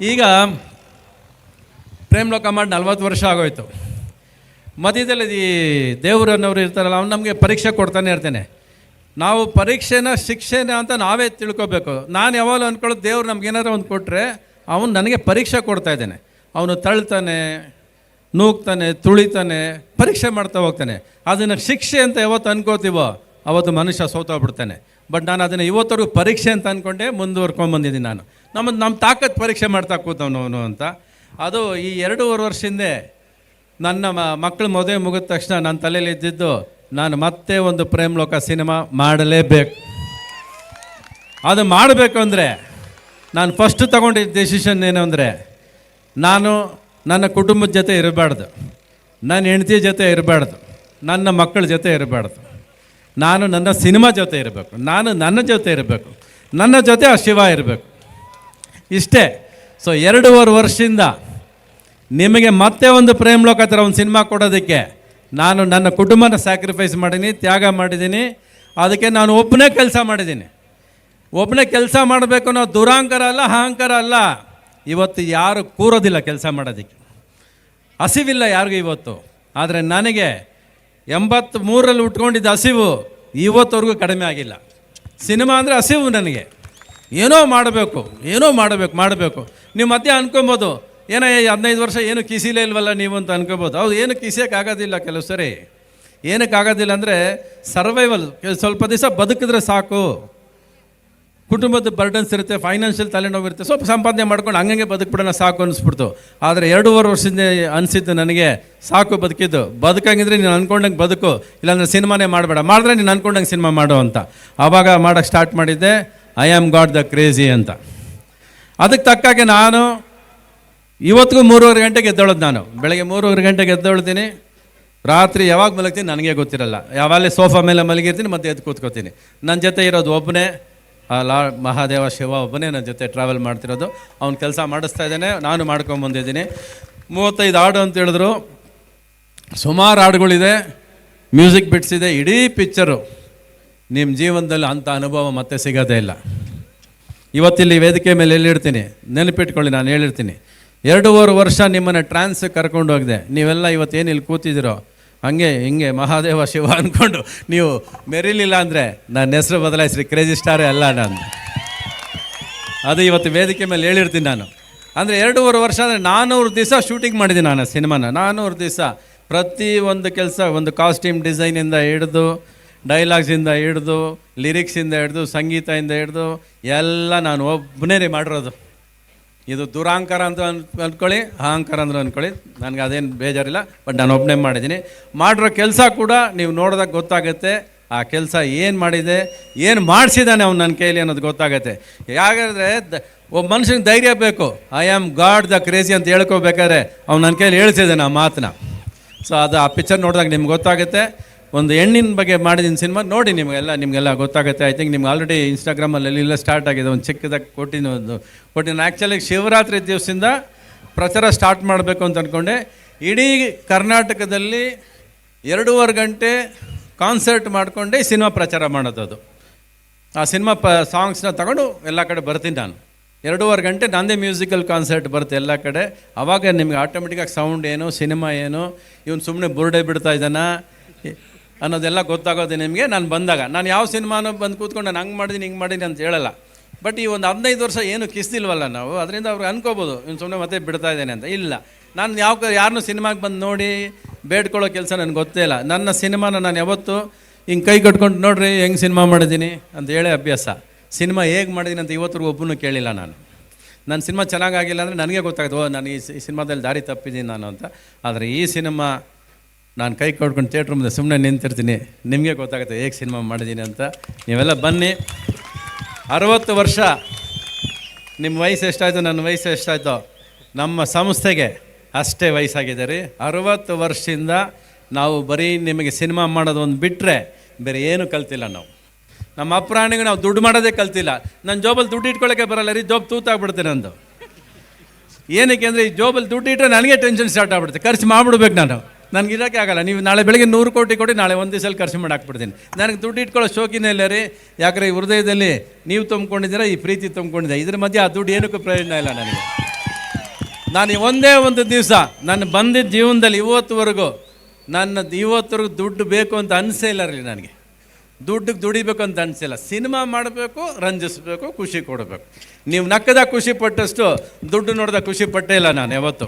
ಈಗ ಪ್ರೇಮ್ ಲೋಕ ಮಾಡಿ 40 ವರ್ಷ ಆಗೋಯ್ತು. ಮಧ್ಯದಲ್ಲಿ ಈ ದೇವರನ್ನವರು ಇರ್ತಾರಲ್ಲ, ಅವ್ನು ನಮಗೆ ಪರೀಕ್ಷೆ ಕೊಡ್ತಾನೆ ಇರ್ತಾನೆ. ನಾವು ಪರೀಕ್ಷೆನ ಶಿಕ್ಷೆನ ಅಂತ ನಾವೇ ತಿಳ್ಕೊಬೇಕು. ನಾನು ಯಾವಾಗಲೂ ಅಂದ್ಕೊಳ್ಳೋದು, ದೇವ್ರು ನಮ್ಗೇನಾದ್ರು ಒಂದು ಕೊಟ್ಟರೆ ಅವನು ನನಗೆ ಪರೀಕ್ಷೆ ಕೊಡ್ತಾ ಇದ್ದಾನೆ. ಅವನು ತಳ್ತಾನೆ, ನೂಗ್ತಾನೆ, ತುಳಿತಾನೆ, ಪರೀಕ್ಷೆ ಮಾಡ್ತಾ ಹೋಗ್ತಾನೆ. ಅದನ್ನು ಶಿಕ್ಷೆ ಅಂತ ಯಾವತ್ತು ಅನ್ಕೋತೀವೋ ಅವತ್ತು ಮನುಷ್ಯ ಸೋತೋಗ್ಬಿಡ್ತಾನೆ. ಬಟ್ ನಾನು ಅದನ್ನು ಇವತ್ತವರೆಗೂ ಪರೀಕ್ಷೆ ಅಂತ ಅಂದ್ಕೊಂಡೆ ಮುಂದುವರ್ಕೊಂಡ್ಬಂದಿದ್ದೀನಿ. ನಮ್ಮ ತಾಕತ್ತು ಪರೀಕ್ಷೆ ಮಾಡ್ತಾ ಕೂತವನು ಅಂತ. ಅದು ಈ 2.5 ವರ್ಷ ಹಿಂದೆ ನನ್ನ ಮಕ್ಕಳು ಮದುವೆ ಮುಗಿದ ತಕ್ಷಣ ನನ್ನ ತಲೆಯಲ್ಲಿ ಇದ್ದಿದ್ದು, ನಾನು ಮತ್ತೆ ಒಂದು ಪ್ರೇಮ್ ಲೋಕ ಸಿನಿಮಾ ಮಾಡಲೇಬೇಕು. ಅದು ಮಾಡಬೇಕು ಅಂದರೆ ನಾನು ಫಸ್ಟ್ ತಗೊಂಡಿದ್ದ ಡೆಸಿಷನ್ ಏನು ಅಂದರೆ, ನಾನು ನನ್ನ ಕುಟುಂಬದ ಜೊತೆ ಇರಬಾರ್ದು, ನನ್ನ ಹೆಂಡತಿ ಜೊತೆ ಇರಬಾರ್ದು, ನನ್ನ ಮಕ್ಕಳ ಜೊತೆ ಇರಬಾರ್ದು. ನಾನು ನನ್ನ ಸಿನಿಮಾ ಜೊತೆ ಇರಬೇಕು, ನಾನು ನನ್ನ ಜೊತೆ ಇರಬೇಕು, ನನ್ನ ಜೊತೆ ಆ ಶಿವ ಇರಬೇಕು. ಇಷ್ಟೇ. ಸೊ 2.5 ವರ್ಷದಿಂದ ನಿಮಗೆ ಮತ್ತೆ ಒಂದು ಪ್ರೇಮ್ ಲೋಕ ಥರ ಒಂದು ಸಿನಿಮಾ ಕೊಡೋದಕ್ಕೆ ನಾನು ನನ್ನ ಕುಟುಂಬನ ಸ್ಯಾಕ್ರಿಫೈಸ್ ಮಾಡೀನಿ, ತ್ಯಾಗ ಮಾಡಿದ್ದೀನಿ. ಅದಕ್ಕೆ ನಾನು ಒಬ್ಬನೇ ಕೆಲಸ ಮಾಡಿದ್ದೀನಿ. ಒಬ್ಬನೇ ಕೆಲಸ ಮಾಡಬೇಕು ಅನ್ನೋ ದುರಾಂಕಾರ ಅಲ್ಲ, ಅಹಂಕಾರ ಅಲ್ಲ. ಇವತ್ತು ಯಾರು ಕೂರೋದಿಲ್ಲ ಕೆಲಸ ಮಾಡೋದಕ್ಕೆ, ಹಸಿವಿಲ್ಲ ಯಾರಿಗೂ ಇವತ್ತು. ಆದರೆ ನನಗೆ 83ರಲ್ಲಿ ಉಟ್ಕೊಂಡಿದ್ದ ಹಸಿವು ಇವತ್ತವರೆಗೂ ಕಡಿಮೆ ಆಗಿಲ್ಲ. ಸಿನಿಮಾ ಅಂದರೆ ಹಸಿವು ನನಗೆ. ಏನೋ ಮಾಡಬೇಕು. ನೀವು ಮಧ್ಯೆ ಅನ್ಕೊಬೋದು, ಏನೋ 15 ವರ್ಷ ಏನು ಕಿಸಿಲೇ ಇಲ್ವಲ್ಲ ನೀವು ಅಂತ ಅನ್ಕೋಬೋದು. ಹೌದು, ಏನು ಕಿಸಿಯೋಕ್ಕಾಗೋದಿಲ್ಲ. ಕೆಲವು ಸರಿ ಏನಕ್ಕಾಗೋದಿಲ್ಲ ಅಂದರೆ ಸರ್ವೈವಲ್. ಸ್ವಲ್ಪ ದಿವಸ ಬದುಕಿದ್ರೆ ಸಾಕು. ಕುಟುಂಬದ ಬರ್ಡನ್ಸ್ ಇರುತ್ತೆ, ಫೈನಾನ್ಷಿಯಲ್ ತಲೆನೋವು ಇರುತ್ತೆ, ಸ್ವಲ್ಪ ಸಂಪಾದನೆ ಮಾಡ್ಕೊಂಡು ಹಂಗೆ ಬದುಕ್ಬಿಡೋಣ ಸಾಕು ಅನಿಸ್ಬಿಡ್ತು. ಆದರೆ 2.5 ವರ್ಷದಿಂದ ಅನಿಸಿದ್ದು ನನಗೆ, ಸಾಕು ಬದುಕಿದ್ದು. ಬದುಕಂಗಿದ್ರೆ ನೀನು ಅಂದ್ಕೊಂಡಂಗೆ ಬದುಕು, ಇಲ್ಲಾಂದರೆ ಸಿನಿಮಾನೇ ಮಾಡಬೇಡ. ಮಾಡಿದ್ರೆ ನೀನು ಅಂದ್ಕೊಂಡಂಗೆ ಸಿನಿಮಾ ಮಾಡು ಅಂತ. ಆವಾಗ ಮಾಡೋಕ್ಕೆ ಸ್ಟಾರ್ಟ್ ಮಾಡಿದ್ದೆ I am god the crazy ಅಂತ. ಅದಕ್ಕೆ ತಕ್ಕಾಗೆ ನಾನು ಇವತ್ತಿಗೂ 3:30 ಗಂಟೆಗೆ ಎದ್ದೇಳೋದು. ನಾನು ಬೆಳಗ್ಗೆ 3:30 ಗಂಟೆಗೆ ಎದ್ದೇಳ್ತೀನಿ. ರಾತ್ರಿ ಯಾವಾಗ ಮಲಗ್ತೀನಿ ನನಗೆ ಗೊತ್ತಿರಲ್ಲ. ಯಾವಾಗಲೇ ಸೋಫಾ ಮೇಲೆ ಮಲಗಿರ್ತೀನಿ, ಮತ್ತೆ ಎದ್ದು ಕೂತ್ಕೋತೀನಿ. ನನ್ನ ಜೊತೆ ಇರೋದು ಒಬ್ಬನೇ, ಮಹಾದೇವ ಶಿವ ಒಬ್ಬನೇ ನನ್ನ ಜೊತೆ ಟ್ರಾವೆಲ್ ಮಾಡ್ತಿರೋದು. ಅವ್ನು ಕೆಲಸ ಮಾಡಿಸ್ತಾ ಇದ್ದಾನೆ, ನಾನು ಮಾಡ್ಕೊಂಬಂದಿದ್ದೀನಿ. 35 ಹಾಡು ಅಂತ ಹೇಳಿದ್ರು. ಸುಮಾರು ಹಾಡುಗಳಿದೆ, ಮ್ಯೂಸಿಕ್ ಬಿಟ್ಸ್ ಇದೆ, ಇಡೀ ಪಿಕ್ಚರು. ನಿಮ್ಮ ಜೀವನದಲ್ಲಿ ಅಂಥ ಅನುಭವ ಮತ್ತೆ ಸಿಗೋದೇ ಇಲ್ಲ. ಇವತ್ತಿಲ್ಲಿ ವೇದಿಕೆ ಮೇಲೆ ಎಲ್ಲಿರ್ತೀನಿ ನೆನಪಿಟ್ಕೊಳ್ಳಿ, ನಾನು ಹೇಳಿರ್ತೀನಿ, 2.5 ವರ್ಷ ನಿಮ್ಮನ್ನು ಟ್ರಾನ್ಸ್ ಕರ್ಕೊಂಡು ಹೋಗಿದೆ. ನೀವೆಲ್ಲ ಇವತ್ತೇನು ಇಲ್ಲಿ ಕೂತಿದ್ದೀರೋ ಹಂಗೆ ಹಿಂಗೆ ಮಹಾದೇವ ಶಿವ ಅಂದ್ಕೊಂಡು ನೀವು ಮೆರಿಲಿಲ್ಲ ಅಂದರೆ ನನ್ನ ಹೆಸರು ಬದಲಾಯಿಸ್ರಿ, ಕ್ರೇಜಿ ಸ್ಟಾರೇ ಅಲ್ಲ ನಾನು. ಅದು ಇವತ್ತು ವೇದಿಕೆ ಮೇಲೆ ಹೇಳಿರ್ತೀನಿ ನಾನು. ಅಂದರೆ 2.5 ವರ್ಷ ಅಂದರೆ 400 ದಿವಸ ಶೂಟಿಂಗ್ ಮಾಡಿದ್ದೀನಿ ನಾನು ಸಿನಿಮಾನ. 400 ದಿವಸ ಪ್ರತಿ ಒಂದು ಕೆಲಸ, ಒಂದು ಕಾಸ್ಟ್ಯೂಮ್ ಡಿಸೈನಿಂದ ಹಿಡಿದು, ಡೈಲಾಗ್ಸಿಂದ ಹಿಡಿದು, ಲಿರಿಕ್ಸಿಂದ ಹಿಡಿದು, ಸಂಗೀತದಿಂದ ಹಿಡಿದು ಎಲ್ಲ ನಾನು ಒಬ್ಬನೇ ಮಾಡಿರೋದು. ಇದು ದುರಾಂಕಾರ ಅಂತ ಅಂದ್ಕೊಳ್ಳಿ, ಅಹಂಕಾರ ಅಂದ್ರೆ ಅಂದ್ಕೊಳ್ಳಿ, ನನಗೆ ಅದೇನು ಬೇಜಾರಿಲ್ಲ. ಬಟ್ ನಾನು ಒಬ್ಬನೇ ಮಾಡಿದ್ದೀನಿ. ಮಾಡಿರೋ ಕೆಲಸ ಕೂಡ ನೀವು ನೋಡಿದಾಗ ಗೊತ್ತಾಗುತ್ತೆ ಆ ಕೆಲಸ ಏನು ಮಾಡಿದೆ, ಏನು ಮಾಡಿಸಿದ್ದಾನೆ ಅವ್ನು ನನ್ನ ಕೈಲಿ ಅನ್ನೋದು ಗೊತ್ತಾಗುತ್ತೆ. ಯಾಕಂದರೆ ಒಬ್ಬ ಮನುಷ್ಯನಿಗೆ ಧೈರ್ಯ ಬೇಕು. I am god the crazy ಅಂತ ಹೇಳ್ಕೋಬೇಕಾದ್ರೆ ಅವ್ನು ನನ್ನ ಕೈಲಿ ಹೇಳ್ತಿದ್ದಾನೆ ಆ ಮಾತನ್ನ. ಸೊ ಅದು ಆ ಪಿಕ್ಚರ್ ನೋಡಿದಾಗ ನಿಮ್ಗೆ ಗೊತ್ತಾಗುತ್ತೆ. ಒಂದು ಹೆಣ್ಣಿನ ಬಗ್ಗೆ ಮಾಡಿದ್ದೀನಿ ಸಿನಿಮಾ ನೋಡಿ, ನಿಮಗೆಲ್ಲ ಗೊತ್ತಾಗುತ್ತೆ. ಐ ಥಿಂಕ್ ನಿಮ್ಗೆ ಆಲ್ರೆಡಿ ಇನ್ಸ್ಟಾಗ್ರಾಮಲ್ಲಿ ಎಲ್ಲ ಸ್ಟಾರ್ಟ್ ಆಗಿದೆ. ಒಂದು ಚಿಕ್ಕದಾಗಿ ಕೊಟ್ಟಿನ ಆ್ಯಕ್ಚುಲಿ ಶಿವರಾತ್ರಿ ದಿವಸದಿಂದ ಪ್ರಚಾರ ಸ್ಟಾರ್ಟ್ ಮಾಡಬೇಕು ಅಂತ ಅಂದ್ಕೊಂಡೆ. ಇಡೀ ಕರ್ನಾಟಕದಲ್ಲಿ 2.5 ಗಂಟೆ ಕಾನ್ಸರ್ಟ್ ಮಾಡಿಕೊಂಡೆ ಸಿನಿಮಾ ಪ್ರಚಾರ ಮಾಡೋದು. ಅದು ಆ ಸಿನಿಮಾ ಸಾಂಗ್ಸ್ನ ತಗೊಂಡು ಎಲ್ಲ ಕಡೆ ಬರ್ತೀನಿ ನಾನು. 2.5 ಗಂಟೆ ನಂದೇ ಮ್ಯೂಸಿಕಲ್ ಕಾನ್ಸರ್ಟ್ ಬರುತ್ತೆ ಎಲ್ಲ ಕಡೆ. ಆವಾಗ ನಿಮ್ಗೆ ಆಟೋಮೆಟಿಕ್ಕಾಗಿ ಸೌಂಡ್ ಏನು, ಸಿನಿಮಾ ಏನು, ಇವನು ಸುಮ್ಮನೆ ಬುರ್ಡೆ ಬಿಡ್ತಾ ಇದ್ದಾನ ಅನ್ನೋದೆಲ್ಲ ಗೊತ್ತಾಗೋದು ನಿಮಗೆ. ನಾನು ಬಂದಾಗ ನಾನು ಯಾವ ಸಿನಿಮಾನೂ ಬಂದು ಕೂತ್ಕೊಂಡು ನಾನು ಹಂಗೆ ಮಾಡಿದ್ದೀನಿ ಹಿಂಗೆ ಮಾಡೀನಿ ಅಂತ ಹೇಳಲ್ಲ. ಬಟ್ ಈ ಒಂದು 15 ವರ್ಷ ಏನು ಕಿಸ್ತಿಲ್ವಲ್ಲ ನಾವು, ಅದರಿಂದ ಅವ್ರಿಗೆ ಅನ್ಕೋಬೋದು ಇವ್ನು ಸುಮ್ಮನೆ ಮತ್ತೆ ಬಿಡ್ತಾ ಇದ್ದೇನೆ ಅಂತ. ಇಲ್ಲ, ನಾನು ಯಾರನ್ನೂ ಸಿನಿಮಾಗೆ ಬಂದು ನೋಡಿ ಬೇಡ್ಕೊಳ್ಳೋ ಕೆಲಸ ನನಗೆ ಗೊತ್ತೇ ಇಲ್ಲ. ನನ್ನ ಸಿನಿಮಾನ ನಾನು ಯಾವತ್ತೂ ಹಿಂಗೆ ಕೈ ಕಟ್ಕೊಂಡು ನೋಡ್ರಿ ಹೆಂಗೆ ಸಿನಿಮಾ ಮಾಡಿದ್ದೀನಿ ಅಂತ ಹೇಳೇ ಅಭ್ಯಾಸ. ಸಿನಿಮಾ ಹೇಗೆ ಮಾಡಿದ್ದೀನಿ ಅಂತ ಇವತ್ತರೆಗೂ ಒಬ್ಬನೂ ಕೇಳಿಲ್ಲ ನಾನು. ನನ್ನ ಸಿನಿಮಾ ಚೆನ್ನಾಗಾಗಿಲ್ಲ ಅಂದರೆ ನನಗೆ ಗೊತ್ತಾಗುತ್ತೆ, ನಾನು ಈ ಸಿನಿಮಾದಲ್ಲಿ ದಾರಿ ತಪ್ಪಿದ್ದೀನಿ ನಾನು ಅಂತ. ಆದರೆ ಈ ಸಿನಿಮಾ ನಾನು ಕೈ ಕೊಡ್ಕೊಂಡು ಥಿಯೇಟ್ರ್ ಮುಂದೆ ಸುಮ್ಮನೆ ನಿಂತಿರ್ತೀನಿ, ನಿಮಗೆ ಗೊತ್ತಾಗುತ್ತೆ ಹೇಗೆ ಸಿನಿಮಾ ಮಾಡಿದ್ದೀನಿ ಅಂತ. ನೀವೆಲ್ಲ ಬನ್ನಿ. 60 ವರ್ಷ ನಿಮ್ಮ ವಯಸ್ಸು ಎಷ್ಟಾಯಿತು, ನನ್ನ ವಯಸ್ಸು ಎಷ್ಟಾಯಿತೋ, ನಮ್ಮ ಸಂಸ್ಥೆಗೆ ಅಷ್ಟೇ ವಯಸ್ಸಾಗಿದೆ ರೀ. 60 ವರ್ಷದಿಂದ ನಾವು ಬರೀ ನಿಮಗೆ ಸಿನಿಮಾ ಮಾಡೋದು ಒಂದು ಬಿಟ್ಟರೆ ಬೇರೆ ಏನೂ ಕಲ್ತಿಲ್ಲ ನಾವು. ನಮ್ಮ ಅಪ್ರಾಣಿಗೂ ನಾವು ದುಡ್ಡು ಮಾಡೋದೇ ಕಲ್ತಿಲ್ಲ. ನನ್ನ ಜೋಬಲ್ಲಿ ದುಡ್ಡು ಇಟ್ಕೊಳ್ಳೋಕ್ಕೆ ಬರಲ್ಲ ರೀ, ಜೋಬ್ ತೂತಾಗ್ಬಿಡ್ತೀನಿ ನಂದು. ಏನಕ್ಕೆ ಅಂದರೆ ಈ ಜೋಬಲ್ಲಿ ದುಡ್ಡು ಇಟ್ಟರೆ ನನಗೆ ಟೆನ್ಷನ್ ಸ್ಟಾರ್ಟ್ ಆಗ್ಬಿಡುತ್ತೆ, ಖರ್ಚು ಮಾಡಿಬಿಡ್ಬೇಕು ನಾನು. ನನಗೆ ಇರೋಕ್ಕೆ ಆಗಲ್ಲ. ನೀವು ನಾಳೆ ಬೆಳಗ್ಗೆ 100 ಕೋಟಿ ಕೊಟ್ಟು ನಾಳೆ ಒಂದು ದಿವಸದಲ್ಲಿ ಖರ್ಚು ಮಾಡಿ ಹಾಕ್ಬಿಡ್ತೀನಿ. ನನಗೆ ದುಡ್ಡು ಇಟ್ಕೊಳ್ಳೋ ಶೋಕಿನೇ ಇಲ್ಲ ರೀ. ಯಾಕಂದರೆ ಈ ಹೃದಯದಲ್ಲಿ ನೀವು ತುಂಬ್ಕೊಂಡಿದ್ದೀರಾ, ಈ ಪ್ರೀತಿ ತುಂಬ್ಕೊಂಡಿದ್ದೀರಾ. ಇದ್ರ ಮಧ್ಯೆ ಆ ದುಡ್ಡು ಏನಕ್ಕೂ ಪ್ರಯೋಜನ ಇಲ್ಲ ನನಗೆ. ನಾನು ಒಂದೇ ಒಂದು ದಿವಸ ನಾನು ಬಂದಿದ್ದ ಜೀವನದಲ್ಲಿ ಇವತ್ತುವರೆಗೂ ದುಡ್ಡು ಬೇಕು ಅಂತ ಅನಿಸೇ ಇಲ್ಲ ರೀ ನನಗೆ. ದುಡ್ಡಿಗೆ ದುಡಿಬೇಕು ಅಂತ ಅನಿಸಿಲ್ಲ. ಸಿನಿಮಾ ಮಾಡಬೇಕು, ರಂಜಿಸಬೇಕು, ಖುಷಿ ಕೊಡಬೇಕು. ನೀವು ನಕ್ಕದಾಗ ಖುಷಿ ಪಟ್ಟಷ್ಟು ದುಡ್ಡು ನೋಡಿದಾಗ ಖುಷಿ ಪಟ್ಟೇ ಇಲ್ಲ ನಾನು ಯಾವತ್ತು.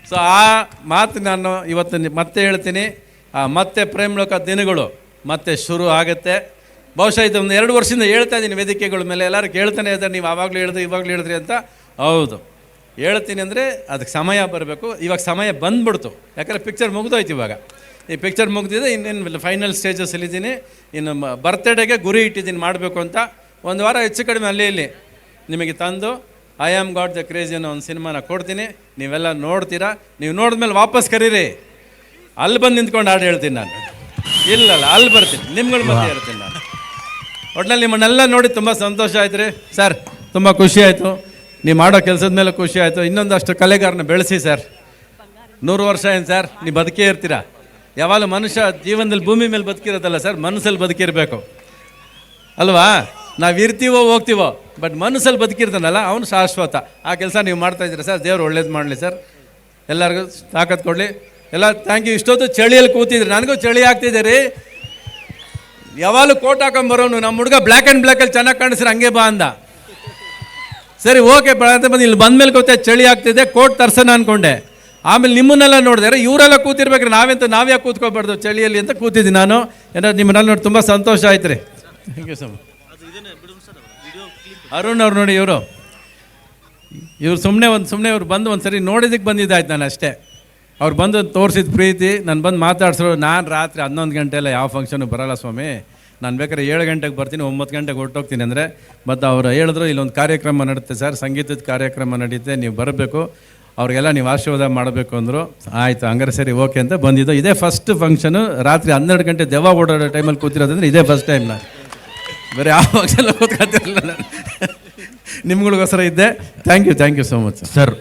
ಸೊ ಆ ಮಾತು ನಾನು ಇವತ್ತು ಮತ್ತೆ ಹೇಳ್ತೀನಿ. ಮತ್ತೆ ಪ್ರೇಮಲೋಕ ದಿನಗಳು ಮತ್ತೆ ಶುರು ಆಗುತ್ತೆ. ಬಹುಶಃ ಇದು ಒಂದು 2 ವರ್ಷದಿಂದ ಹೇಳ್ತಾ ಇದ್ದೀನಿ ವೇದಿಕೆಗಳ ಮೇಲೆ. ಎಲ್ಲರೂ ಕೇಳ್ತಾನೆ ಇದ್ದಾರೆ, ನೀವು ಆವಾಗಲೂ ಹೇಳಿದ್ರಿ ಅಂತ. ಹೌದು, ಹೇಳ್ತೀನಿ ಅಂದರೆ ಅದಕ್ಕೆ ಸಮಯ ಬರಬೇಕು. ಇವಾಗ ಸಮಯ ಬಂದ್ಬಿಡ್ತು, ಯಾಕಂದರೆ ಪಿಕ್ಚರ್ ಮುಗಿದೋಯ್ತು. ಇವಾಗ ಈ ಪಿಕ್ಚರ್ ಮುಗಿದಿದೆ, ಇನ್ನೇನು ಫೈನಲ್ ಸ್ಟೇಜಸ್ಸಲ್ಲಿದ್ದೀನಿ. ಇನ್ನು ಬರ್ತ್ಡೇಗೆ ಗುರಿ ಇಟ್ಟಿದ್ದೀನಿ ಮಾಡಬೇಕು ಅಂತ. ಒಂದು ವಾರ ಹೆಚ್ಚು ಕಡಿಮೆ ಅಲ್ಲಿ ಇಲ್ಲಿ ನಿಮಗೆ ತಂದು I am god the crazy ಅನ್ನೋ ಒಂದು ಸಿನಿಮಾನ ಕೊಡ್ತೀನಿ. ನೀವೆಲ್ಲ ನೋಡ್ತೀರಾ. ನೀವು ನೋಡಿದ್ಮೇಲೆ ವಾಪಸ್ ಕರೀರಿ, ಅಲ್ಲಿ ಬಂದು ನಿಂತ್ಕೊಂಡು ಹಾಡು ಹೇಳ್ತೀನಿ ನಾನು. ಇಲ್ಲಲ್ಲ, ಅಲ್ಲಿ ಬರ್ತೀನಿ, ನಿಮ್ಗಳ ಮಧ್ಯೆ ಹೇಳ್ತೀನಿ ನಾನು. ಒಟ್ಟಿನಲ್ಲಿ ನಿಮ್ಮನ್ನೆಲ್ಲ ನೋಡಿ ತುಂಬ ಸಂತೋಷ ಆಯ್ತು ರೀ ಸರ್. ತುಂಬ ಖುಷಿ ಆಯಿತು. ನೀವು ಮಾಡೋ ಕೆಲಸದ ಮೇಲೆ ಖುಷಿ ಆಯಿತು. ಇನ್ನೊಂದಷ್ಟು ಕಲೆಗಾರನ ಬೆಳೆಸಿ ಸರ್. 100 ವರ್ಷ ಏನು ಸರ್, ನೀವು ಬದುಕೇ ಇರ್ತೀರಾ. ಯಾವಾಗಲೂ ಮನುಷ್ಯ ಜೀವನದಲ್ಲಿ ಭೂಮಿ ಮೇಲೆ ಬದುಕಿರೋದಲ್ಲ ಸರ್, ಮನಸ್ಸಲ್ಲಿ ಬದುಕಿರಬೇಕು ಅಲ್ವಾ? ನಾವು ಇರ್ತೀವೋ ಹೋಗ್ತೀವೋ, ಬಟ್ ಮನಸ್ಸಲ್ಲಿ ಬದುಕಿರ್ತಾನಲ್ಲ ಅವನು ಶಾಶ್ವತ. ಆ ಕೆಲಸ ನೀವು ಮಾಡ್ತಾಯಿದ್ದೀರಾ ಸರ್. ದೇವ್ರು ಒಳ್ಳೇದು ಮಾಡಲಿ ಸರ್, ಎಲ್ಲರಿಗೂ ತಾಕತ್ತು ಕೊಡಲಿ. ಎಲ್ಲ ಥ್ಯಾಂಕ್ ಯು. ಇಷ್ಟೊತ್ತು ಚಳಿಯಲ್ಲಿ ಕೂತಿದ್ರಿ, ನನಗೂ ಚಳಿ ಆಗ್ತಿದೆ ರೀ. ಯಾವಾಗಲೂ ಕೋಟ್ ಹಾಕೊಂಬರೋನು ನಮ್ಮ ಹುಡುಗ ಬ್ಲ್ಯಾಕ್ ಆ್ಯಂಡ್ ಬ್ಲ್ಯಾಕಲ್ಲಿ ಚೆನ್ನಾಗಿ ಕಾಣಿಸ್ರೆ ಹಂಗೆ ಬಾ ಅಂದ. ಸರಿ ಓಕೆ ಬಂದು ಇಲ್ಲಿ ಬಂದಮೇಲೆ ಗೊತ್ತೇ ಚಳಿ ಆಗ್ತಿದೆ, ಕೋಟ್ ತರ್ಸೋಣ ಅಂದ್ಕೊಂಡೆ. ಆಮೇಲೆ ನಿಮ್ಮನ್ನೆಲ್ಲ ನೋಡಿದ್ರೆ ಇವರೆಲ್ಲ ಕೂತಿರ್ಬೇಕ್ರಿ, ನಾವ್ಯಾಕೆ ಕೂತ್ಕೊಬಾರ್ದು ಚಳಿಯಲ್ಲಿ ಅಂತ ಕೂತಿದ್ದೀನಿ ನಾನು. ಏನಾದ್ರು ನಿಮ್ಮನ್ನೆಲ್ಲ ನೋಡಿ ತುಂಬ ಸಂತೋಷ ಆಯ್ತು ರೀ. Thank you so much. Arun ಅವ್ರು ನೋಡಿ, ಇವರು ಸುಮ್ಮನೆ ಇವ್ರು ಬಂದು ಒಂದು ಸರಿ ನೋಡಿದ್ದಕ್ಕೆ ಬಂದಿದ್ದಾಯ್ತು ನಾನು ಅಷ್ಟೇ. ಅವ್ರು ಬಂದು ತೋರಿಸಿದ ಪ್ರೀತಿ, ನಾನು ಬಂದು ಮಾತಾಡ್ಸರು. ನಾನು ರಾತ್ರಿ 11 ಗಂಟೆ ಎಲ್ಲ ಯಾವ ಫಂಕ್ಷನು ಬರೋಲ್ಲ ಸ್ವಾಮಿ, ನಾನು ಬೇಕಾದ್ರೆ 7 ಗಂಟೆಗೆ ಬರ್ತೀನಿ, 9 ಗಂಟೆಗೆ ಹೊರಟೋಗ್ತೀನಿ ಅಂದರೆ. ಮತ್ತು ಅವ್ರು ಹೇಳಿದ್ರು ಇಲ್ಲೊಂದು ಕಾರ್ಯಕ್ರಮ ನಡುತ್ತೆ ಸರ್, ಸಂಗೀತದ ಕಾರ್ಯಕ್ರಮ ನಡೀತೆ, ನೀವು ಬರಬೇಕು, ಅವ್ರಿಗೆಲ್ಲ ನೀವು ಆಶೀರ್ವಾದ ಮಾಡಬೇಕು ಅಂದರು. ಆಯಿತು ಹಂಗಾರೆ ಸರಿ ಓಕೆ ಅಂತ ಬಂದಿದ್ದು. ಇದೇ ಫಸ್ಟ್ ಫಂಕ್ಷನು. ರಾತ್ರಿ 12 ಗಂಟೆ ದೆವ್ವ ಓಡಾಡೋ ಟೈಮಲ್ಲಿ ಕೂತಿರೋದಂದ್ರೆ ಇದೇ ಫಸ್ಟ್ ಟೈಮ್. ನಾನು ಬೇರೆ ಯಾವ ಫಂಕ್ಷನ್ ಕೂತ್ಕೊತಿರಲಿಲ್ಲ ನಾನು. ನಿಮ್ಗಳಿಗೋಸ್ಕರ ಇದ್ದೆ. Thank you so much sir.